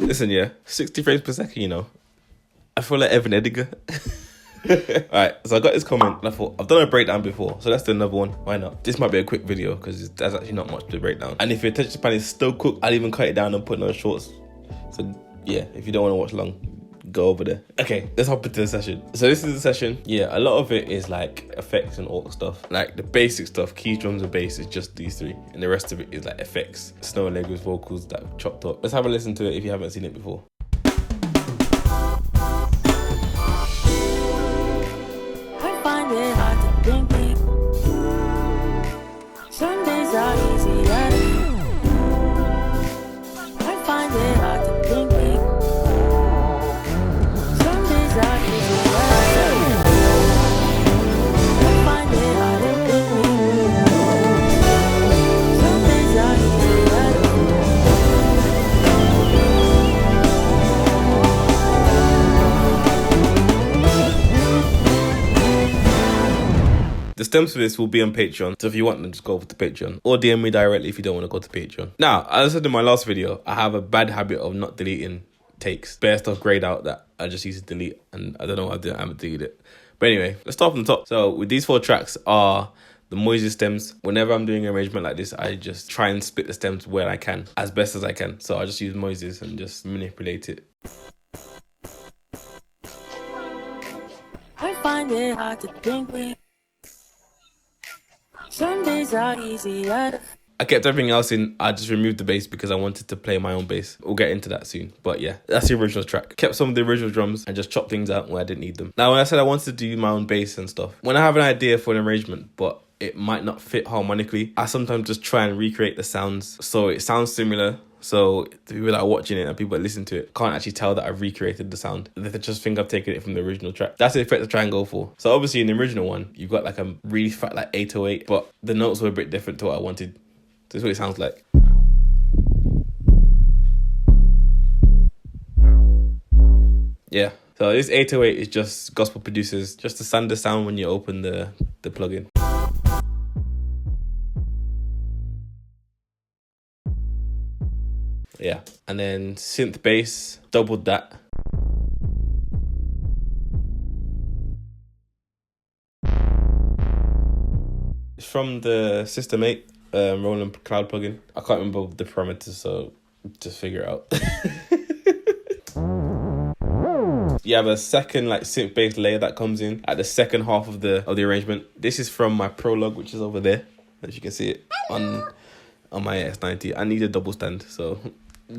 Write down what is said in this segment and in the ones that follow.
Listen, yeah, 60 frames per second, you know. I feel like Evan Ediger. Alright, so I got this comment and I thought, I've done a breakdown before, so let's do another one. Why not? This might be a quick video because there's actually not much to break down. And if your attention span is still cooked, I'll even cut it down and put it on shorts. So yeah, if you don't want to watch long, go over there. Okay, let's hop into the session. So this is the session. Yeah, a lot of it is like effects and all stuff. Like the basic stuff, keys, drums, and bass is just these three. And the rest of it is like effects. Snow Allegra's vocals that I've chopped up. Let's have a listen to it if you haven't seen it before. Some days are easier. I find it hard to think. Some days are easier. I find it hard to think. Some days are easier. The stems for this will be on Patreon, so if you want them, just go over to Patreon. Or DM me directly if you don't want to go to Patreon. Now, as I said in my last video, I have a bad habit of not deleting takes. Bare stuff grayed out that I just used to delete, and I don't know what I haven't deleted it. But anyway, let's start from the top. So with these 4 tracks are the Moises stems. Whenever I'm doing an arrangement like this, I just try and split the stems where I can, as best as I can. So I just use Moises and just manipulate it. I find it hard to think. Some days are easier. I kept everything else in. I just removed the bass because I wanted to play my own bass. We'll get into that soon. But yeah, that's the original track. Kept some of the original drums and just chopped things out where I didn't need them. Now, when I said I wanted to do my own bass and stuff, when I have an idea for an arrangement, but it might not fit harmonically, I sometimes just try and recreate the sounds so it sounds similar. So the people that are watching it and people that listen to it can't actually tell that I've recreated the sound. They just think I've taken it from the original track. That's the effect I try and go for. So obviously in the original one, you've got like a really fat like 808, but the notes were a bit different to what I wanted. This is what it sounds like. Yeah. So this 808 is just gospel producers, just to sand the sound when you open the plugin. Yeah, and then synth bass, doubled that. It's from the System 8 Roland Cloud plugin. I can't remember the parameters, so just figure it out. You have a second like synth bass layer that comes in at the second half of the arrangement. This is from my prologue, which is over there, as you can see it on my S90. I need a double stand, so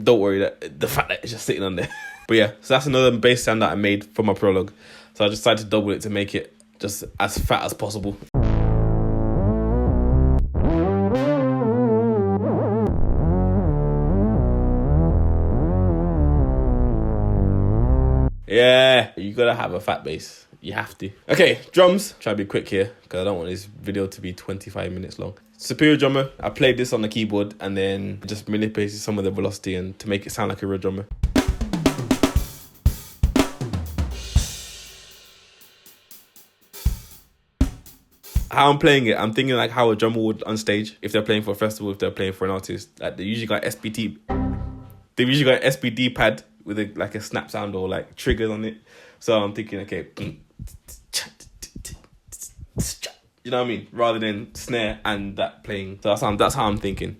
don't worry that the fact that it's just sitting on there. But yeah, so that's another bass stand that I made for my prologue. So I just decided to double it to make it just as fat as possible. Yeah, you gotta have a fat bass. You have to. Okay, drums. Try to be quick here because I don't want this video to be 25 minutes long. Superior drummer. I played this on the keyboard and then just manipulated some of the velocity and to make it sound like a real drummer. How I'm playing it, I'm thinking like how a drummer would on stage if they're playing for a festival, if they're playing for an artist. Like they usually got SPT. They've usually got an SPD pad with like a snap sound or like triggers on it. So I'm thinking, okay, you know what I mean? Rather than snare and that playing. So that's how I'm thinking.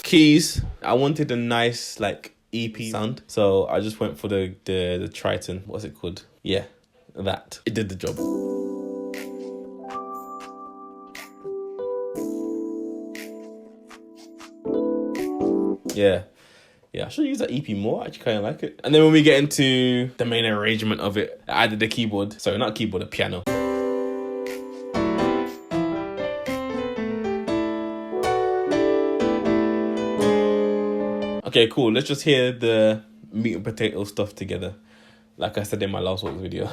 Keys, I wanted a nice like EP sound. So I just went for the Triton. What's it called? Yeah, that. It did the job. Yeah, I should use that EP more. I actually kind of like it. And then when we get into the main arrangement of it, I added the keyboard. Sorry, not keyboard, a piano. Okay, cool. Let's just hear the meat and potato stuff together. Like I said in my last week's video.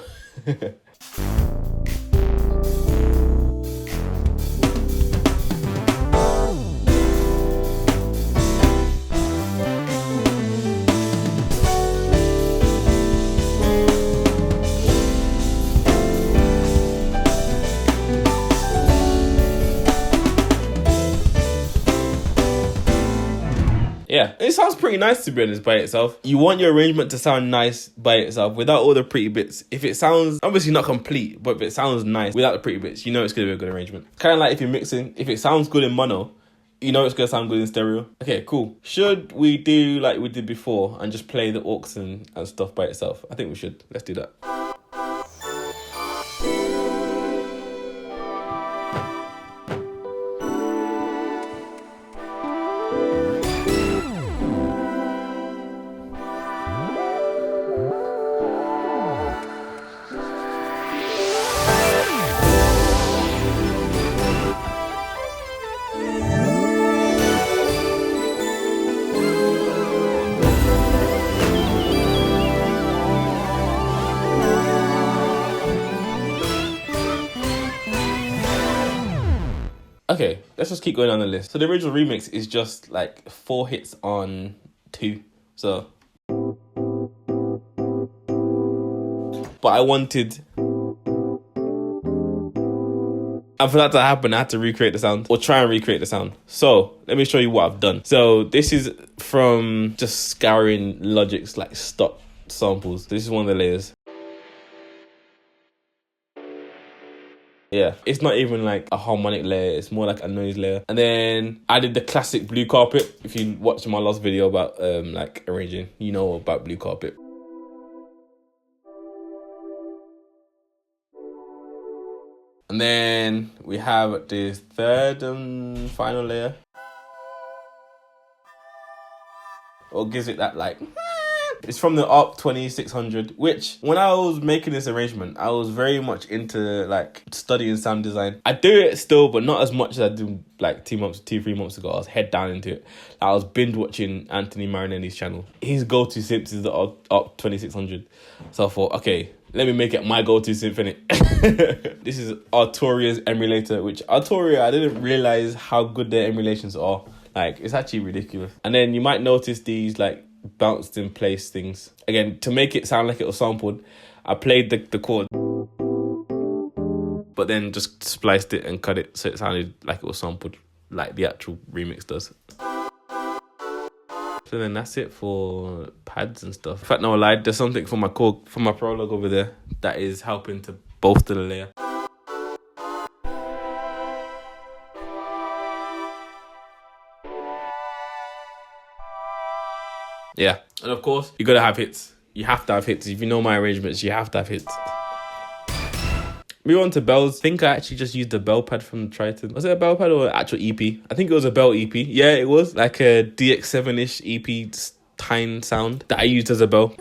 Yeah, it sounds pretty nice to be honest by itself. You want your arrangement to sound nice by itself without all the pretty bits. If it sounds, obviously not complete, but if it sounds nice without the pretty bits, you know it's going to be a good arrangement. Kind of like if you're mixing, if it sounds good in mono, you know it's going to sound good in stereo. Okay, cool. Should we do like we did before and just play the aux and stuff by itself? I think we should. Let's do that. Okay, let's just keep going on the list. So the original remix is just like 4 hits on 2. So, but I wanted, and for that to happen, I had to recreate the sound or try and recreate the sound. So let me show you what I've done. So this is from just scouring Logic's like stock samples. This is one of the layers. Yeah, it's not even like a harmonic layer, it's more like a noise layer. And then I did the classic blue carpet. If you watched my last video about like arranging, you know about blue carpet. And then we have this third and final layer. Or gives it that like, it's from the ARP 2600, which when I was making this arrangement, I was very much into like studying sound design. I do it still, but not as much as I did like 3 months ago. I was head down into it. I was binge watching Anthony Marinelli's channel. His go-to synth is the ARP 2600. So I thought, okay, let me make it my go-to synth, innit? This is Arturia's emulator, which Arturia, I didn't realize how good their emulations are. Like, it's actually ridiculous. And then you might notice these like bounced in place things. Again, to make it sound like it was sampled, I played the chord, but then just spliced it and cut it so it sounded like it was sampled, like the actual remix does. So then that's it for pads and stuff. In fact, no, I lied. There's something for my chord, for my prologue over there that is helping to bolster the layer. Yeah, and of course, you gotta have hits. You have to have hits. If you know my arrangements, you have to have hits. Move on to bells. I think I actually just used the bell pad from Triton. Was it a bell pad or an actual EP? I think it was a bell EP. Yeah, it was. Like a DX7-ish EP Tyne sound that I used as a bell.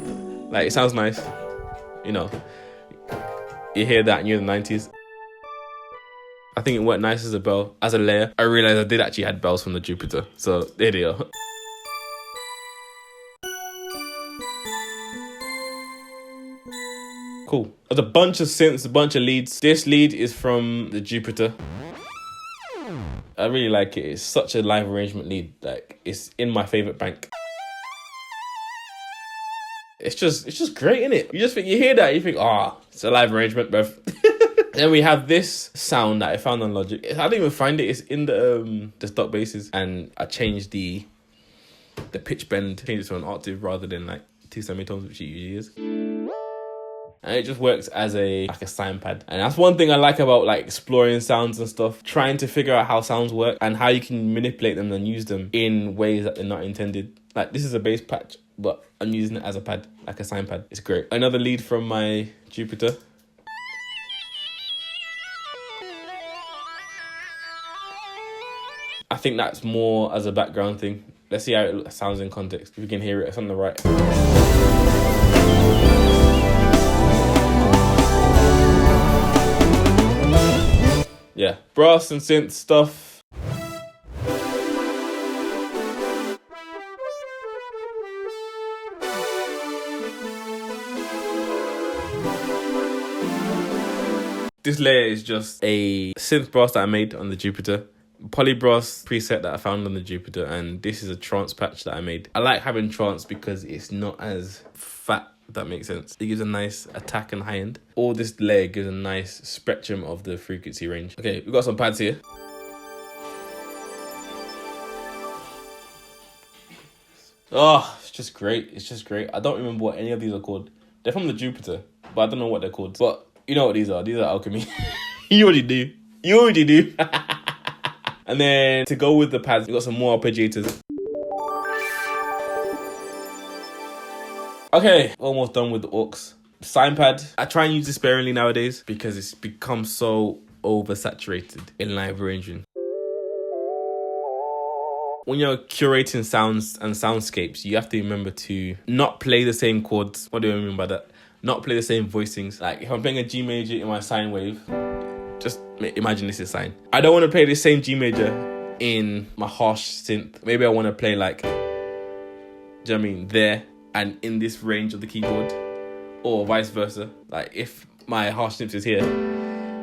Like, it sounds nice. You know, you hear that and you're in the 90s. I think it worked nice as a bell, as a layer. I realized I did actually had bells from the Jupiter. So, there they are. Cool. There's a bunch of synths, a bunch of leads. This lead is from the Jupiter. I really like it. It's such a live arrangement lead. Like, it's in my favorite bank. It's just great, innit? You just think, you hear that, you think, it's a live arrangement, bruv. Then we have this sound that I found on Logic. I didn't even find it. It's in the stock basses, and I changed the pitch bend, changed it to an octave rather than like 2 semitones, which it usually is. And it just works as a sign pad. And that's one thing I like about like exploring sounds and stuff, trying to figure out how sounds work and how you can manipulate them and use them in ways that they're not intended. Like, this is a bass patch, but I'm using it as a pad, like a sign pad. It's great. Another lead from my Jupiter. I think that's more as a background thing. Let's see how it sounds in context. If you can hear it, it's on the right. Yeah, brass and synth stuff. This layer is just a synth brass that I made on the Jupiter. Polybrass preset that I found on the Jupiter, and this is a trance patch that I made. I like having trance because it's not as fat, if that makes sense. It gives a nice attack and high end. All this layer gives a nice spectrum of the frequency range. Okay, we've got some pads here. Oh, it's just great. It's just great. I don't remember what any of these are called. They're from the Jupiter, but I don't know what they're called. But you know what these are. These are alchemy. You already do. You already do. And then to go with the pads, we got some more arpeggiators. Okay, almost done with the aux. Sine pad. I try and use it sparingly nowadays because it's become so oversaturated in live arranging. When you're curating sounds and soundscapes, you have to remember to not play the same chords. What do I mean by that? Not play the same voicings. Like if I'm playing a G major in my sine wave, just imagine this is sine. I don't want to play the same G major in my harsh synth. Maybe I want to play like, do you know what I mean, there and in this range of the keyboard, or vice versa. Like if my harsh synth is here,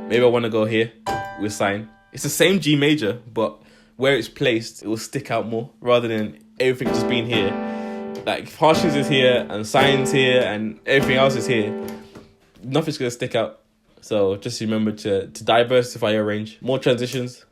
maybe I want to go here with sine. It's the same G major, but where it's placed, it will stick out more rather than everything just being here. Like if harshness is here and sine's here and everything else is here, nothing's gonna stick out. So just remember to diversify your range. More transitions.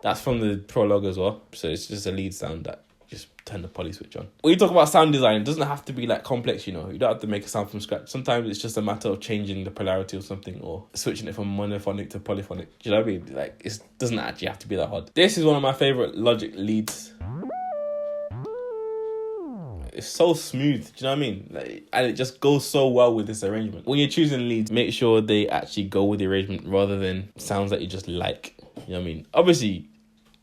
That's from the prologue as well. So it's just a lead sound that just turn the poly switch on. When you talk about sound design, it doesn't have to be like complex, you know. You don't have to make a sound from scratch. Sometimes it's just a matter of changing the polarity of something or switching it from monophonic to polyphonic. Do you know what I mean? Like it doesn't actually have to be that hard. This is one of my favorite Logic leads. It's so smooth, do you know what I mean? Like, and it just goes so well with this arrangement. When you're choosing leads, make sure they actually go with the arrangement rather than sounds that you just like. You know what I mean? Obviously,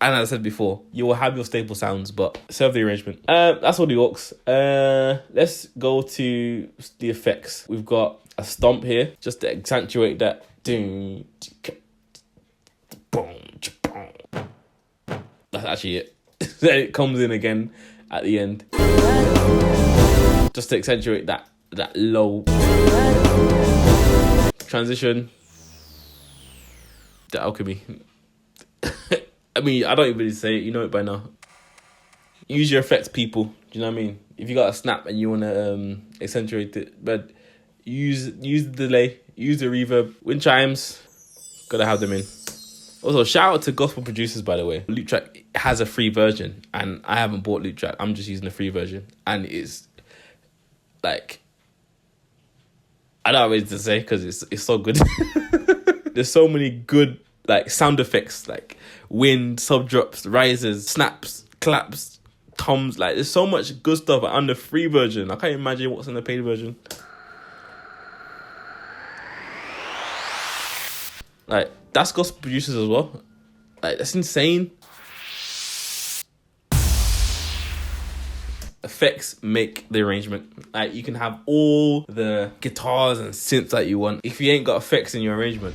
and as I said before, you will have your staple sounds, but serve the arrangement. That's all the aux. Let's go to the effects. We've got a stomp here, just to accentuate that. That's actually it. Then it comes in again at the end, just to accentuate that low transition. The alchemy. I mean, I don't even really say it, you know it by now. Use your effects, people. Do you know what I mean? If you got a snap and you want to accentuate it, but use the delay, use the reverb. Wind chimes, gotta have them in. Also, shout out to gospel producers, by the way. Loop Track has a free version, and I haven't bought Loop Track. I'm just using the free version, and it's like, I don't know what to say because it's so good. There's so many good like sound effects, like wind, sub drops, rises, snaps, claps, toms. Like there's so much good stuff on the free version. I can't imagine what's in the paid version. Like that's gospel producers as well. Like that's insane. Effects make the arrangement. Like you can have all the guitars and synths that you want. If you ain't got effects in your arrangement,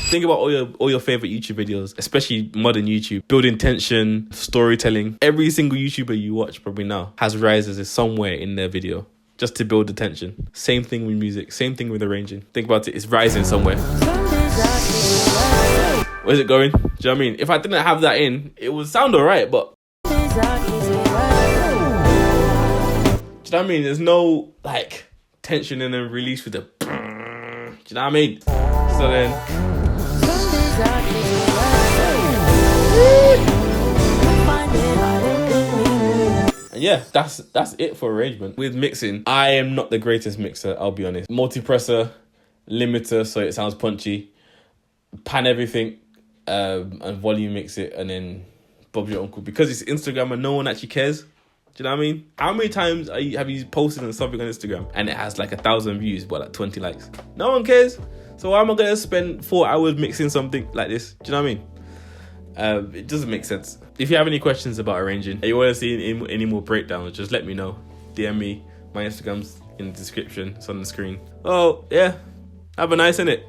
think about all your favorite YouTube videos, especially modern YouTube, building tension, storytelling. Every single YouTuber you watch probably now has rises somewhere in their video just to build the tension. Same thing with music, same thing with arranging. Think about it, it's rising somewhere. Where's it going? Do you know what I mean? If I didn't have that in, it would sound alright, but do you know what I mean? There's no like tension and then release with the do you know what I mean? So then and yeah, that's it for arrangement. With mixing, I am not the greatest mixer, I'll be honest. Multipressor, limiter so it sounds punchy, pan everything, and volume mix it, and then Bob's your uncle. Because it's Instagram and no one actually cares. Do you know what I mean? How many times have you posted on something on Instagram and it has like 1,000 views but like 20 likes? No one cares. So why am I going to spend 4 hours mixing something like this? Do you know what I mean? It doesn't make sense. If you have any questions about arranging and you want to see any more breakdowns, just let me know. DM me. My Instagram's in the description. It's on the screen. Oh, yeah. Have a nice innit?